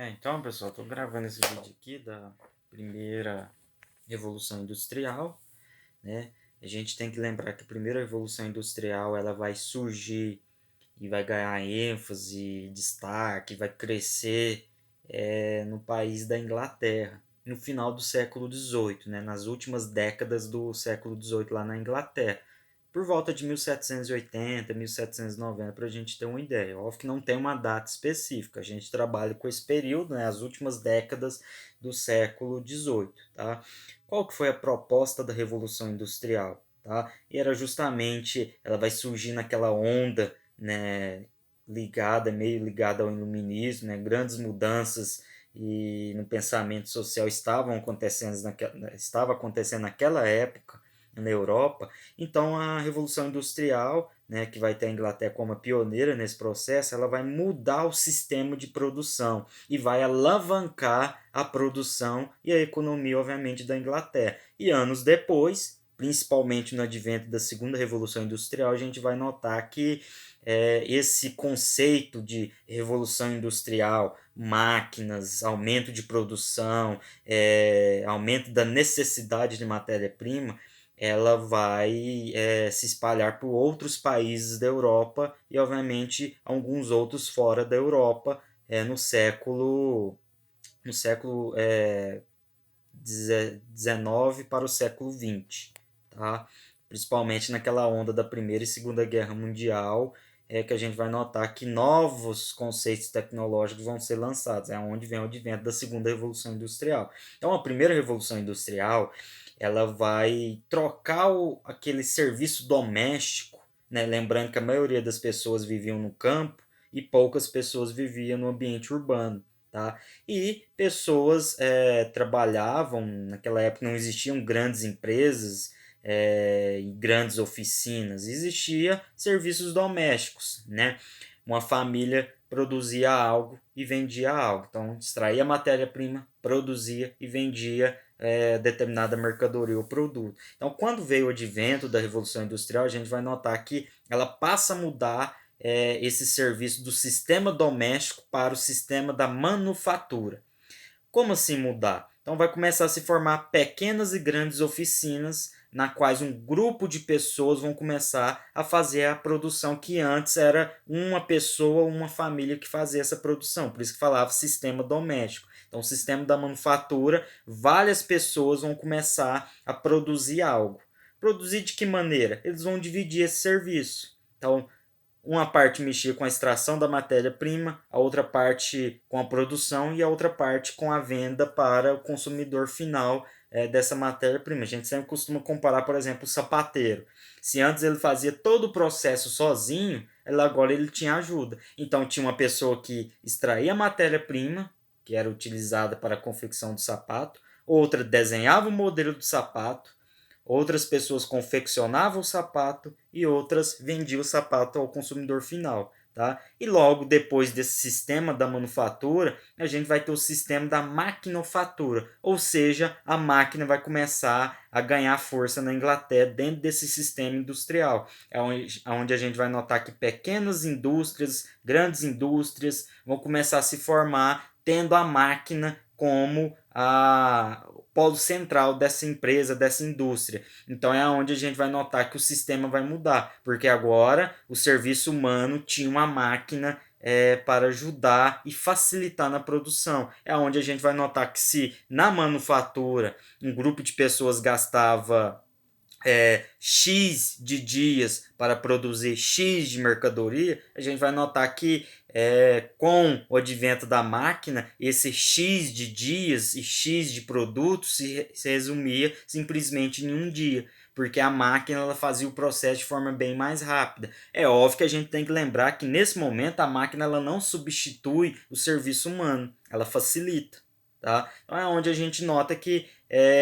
Então, pessoal, estou gravando esse vídeo aqui da primeira Revolução Industrial, né? A gente tem que lembrar que a primeira Revolução Industrial ela vai surgir e vai ganhar ênfase, destaque, vai crescer no país da Inglaterra, no final do século XVIII, né? Nas últimas décadas do século XVIII lá na Inglaterra por volta de 1780, 1790, para a gente ter uma ideia. Óbvio que não tem uma data específica, a gente trabalha com esse período, né, as últimas décadas do século XVIII. Tá? Qual que foi a proposta da Revolução Industrial? Tá? E era justamente, ela vai surgir naquela onda, né, meio ligada ao iluminismo, né, grandes mudanças e no pensamento social estava acontecendo naquela época na Europa. Então a Revolução Industrial, né, que vai ter a Inglaterra como a pioneira nesse processo, ela vai mudar o sistema de produção e vai alavancar a produção e a economia, obviamente, da Inglaterra. E anos depois, principalmente no advento da Segunda Revolução Industrial, a gente vai notar que esse conceito de revolução industrial, máquinas, aumento de produção, aumento da necessidade de matéria-prima, ela vai se espalhar por outros países da Europa e, obviamente, alguns outros fora da Europa no século XIX para o século XX, tá? Principalmente naquela onda da Primeira e Segunda Guerra Mundial, que a gente vai notar que novos conceitos tecnológicos vão ser lançados, é onde vem o advento da Segunda Revolução Industrial. Então, a Primeira Revolução Industrial ela vai trocar aquele serviço doméstico, né? Lembrando que a maioria das pessoas viviam no campo e poucas pessoas viviam no ambiente urbano. Tá? E pessoas trabalhavam, naquela época não existiam grandes empresas e grandes oficinas, existia serviços domésticos, né? Uma família produzia algo e vendia algo, então extraía matéria-prima, produzia e vendia determinada mercadoria ou produto. Então, quando veio o advento da Revolução Industrial, a gente vai notar que ela passa a mudar esse serviço do sistema doméstico para o sistema da manufatura. Como assim mudar? Então vai começar a se formar pequenas e grandes oficinas na quais um grupo de pessoas vão começar a fazer a produção que antes era uma pessoa ou uma família que fazia essa produção. Por isso que falava sistema doméstico. Então, o sistema da manufatura, várias pessoas vão começar a produzir algo. Produzir de que maneira? Eles vão dividir esse serviço. Então, uma parte mexia com a extração da matéria-prima, a outra parte com a produção e a outra parte com a venda para o consumidor final dessa matéria-prima. A gente sempre costuma comparar, por exemplo, o sapateiro. Se antes ele fazia todo o processo sozinho, agora ele tinha ajuda. Então tinha uma pessoa que extraía a matéria-prima, que era utilizada para a confecção do sapato, outra desenhava o modelo do sapato, outras pessoas confeccionavam o sapato e outras vendiam o sapato ao consumidor final. Tá? E logo depois desse sistema da manufatura, a gente vai ter o sistema da maquinofatura, ou seja, a máquina vai começar a ganhar força na Inglaterra dentro desse sistema industrial. É onde a gente vai notar que pequenas indústrias, grandes indústrias vão começar a se formar, tendo a máquina como o polo central dessa empresa, dessa indústria. Então é onde a gente vai notar que o sistema vai mudar, porque agora o serviço humano tinha uma máquina para ajudar e facilitar na produção. É onde a gente vai notar que se na manufatura um grupo de pessoas gastava X de dias para produzir X de mercadoria, a gente vai notar que com o advento da máquina, esse X de dias e X de produtos se resumia simplesmente em um dia, porque a máquina ela fazia o processo de forma bem mais rápida. É óbvio que a gente tem que lembrar que nesse momento a máquina ela não substitui o serviço humano, ela facilita. Tá? Então é onde a gente nota que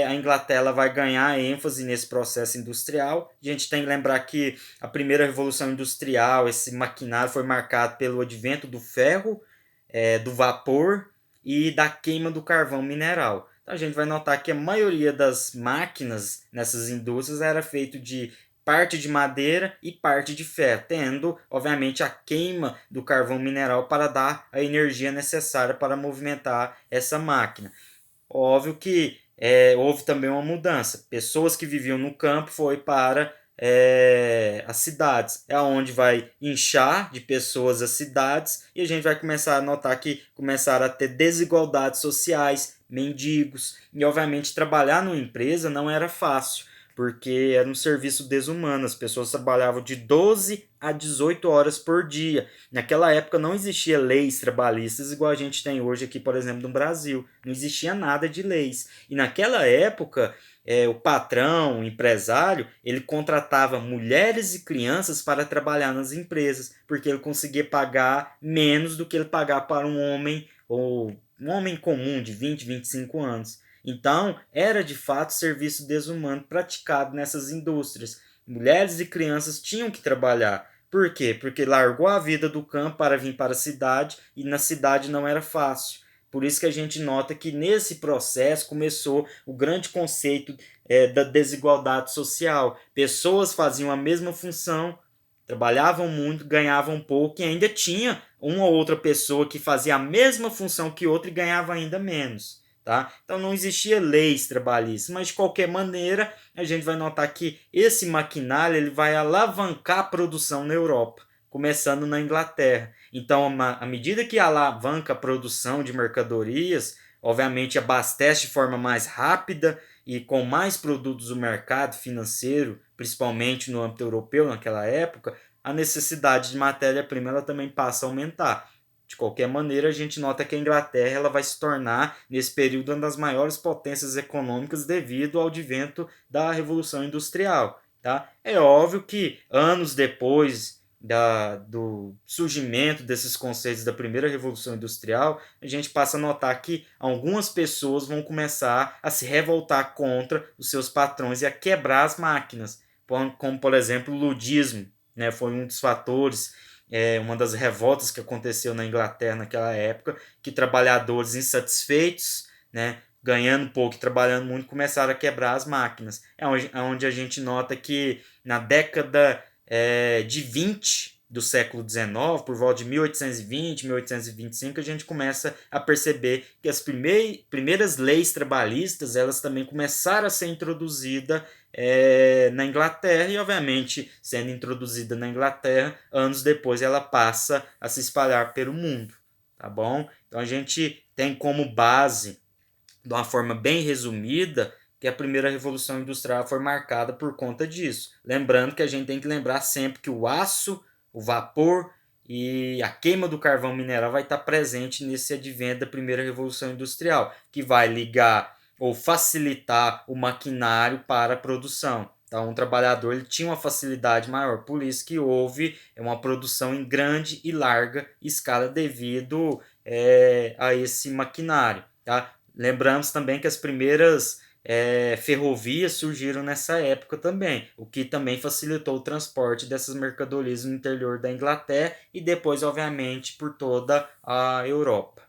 a Inglaterra vai ganhar ênfase nesse processo industrial. A gente tem que lembrar que a primeira revolução industrial, esse maquinário foi marcado pelo advento do ferro, do vapor e da queima do carvão mineral. Então a gente vai notar que a maioria das máquinas nessas indústrias era feito de parte de madeira e parte de ferro, tendo, obviamente, a queima do carvão mineral para dar a energia necessária para movimentar essa máquina. Óbvio que houve também uma mudança. Pessoas que viviam no campo foi para as cidades. É onde vai inchar de pessoas as cidades e a gente vai começar a notar que começaram a ter desigualdades sociais, mendigos e obviamente trabalhar numa empresa não era fácil, porque era um serviço desumano. As pessoas trabalhavam de 12 a 18 horas por dia. Naquela época não existia leis trabalhistas igual a gente tem hoje aqui, por exemplo, no Brasil. Não existia nada de leis. E naquela época, o patrão, o empresário, ele contratava mulheres e crianças para trabalhar nas empresas, porque ele conseguia pagar menos do que ele pagar para um homem ou um homem comum de 20, 25 anos. Então, era de fato serviço desumano praticado nessas indústrias. Mulheres e crianças tinham que trabalhar. Por quê? Porque largou a vida do campo para vir para a cidade e na cidade não era fácil. Por isso que a gente nota que nesse processo começou o grande conceito da desigualdade social. Pessoas faziam a mesma função, trabalhavam muito, ganhavam pouco e ainda tinha uma ou outra pessoa que fazia a mesma função que outra e ganhava ainda menos. Tá? Então não existia leis trabalhistas, mas de qualquer maneira a gente vai notar que esse maquinário ele vai alavancar a produção na Europa, começando na Inglaterra. Então, à medida que alavanca a produção de mercadorias, obviamente abastece de forma mais rápida e com mais produtos do mercado financeiro, principalmente no âmbito europeu naquela época, a necessidade de matéria-prima ela também passa a aumentar. De qualquer maneira, a gente nota que a Inglaterra ela vai se tornar, nesse período, uma das maiores potências econômicas devido ao advento da Revolução Industrial. Tá? É óbvio que, anos depois do surgimento desses conceitos da primeira Revolução Industrial, a gente passa a notar que algumas pessoas vão começar a se revoltar contra os seus patrões e a quebrar as máquinas, como, por exemplo, o ludismo, né? Foi um dos fatores, uma das revoltas que aconteceu na Inglaterra naquela época, que trabalhadores insatisfeitos, né, ganhando pouco e trabalhando muito, começaram a quebrar as máquinas. Onde a gente nota que na década de 20 do século XIX, por volta de 1820, 1825, a gente começa a perceber que as primeiras leis trabalhistas elas também começaram a ser introduzidas na Inglaterra e, obviamente, sendo introduzida na Inglaterra, anos depois ela passa a se espalhar pelo mundo, tá bom? Então a gente tem como base, de uma forma bem resumida, que a primeira revolução industrial foi marcada por conta disso. Lembrando que a gente tem que lembrar sempre que o aço, o vapor e a queima do carvão mineral vai estar presente nesse advento da primeira revolução industrial, que vai ligar ou facilitar o maquinário para a produção. Então, o trabalhador ele tinha uma facilidade maior, por isso que houve uma produção em grande e larga escala devido a esse maquinário. Tá? Lembramos também que as primeiras ferrovias surgiram nessa época também, o que também facilitou o transporte dessas mercadorias no interior da Inglaterra e depois, obviamente, por toda a Europa.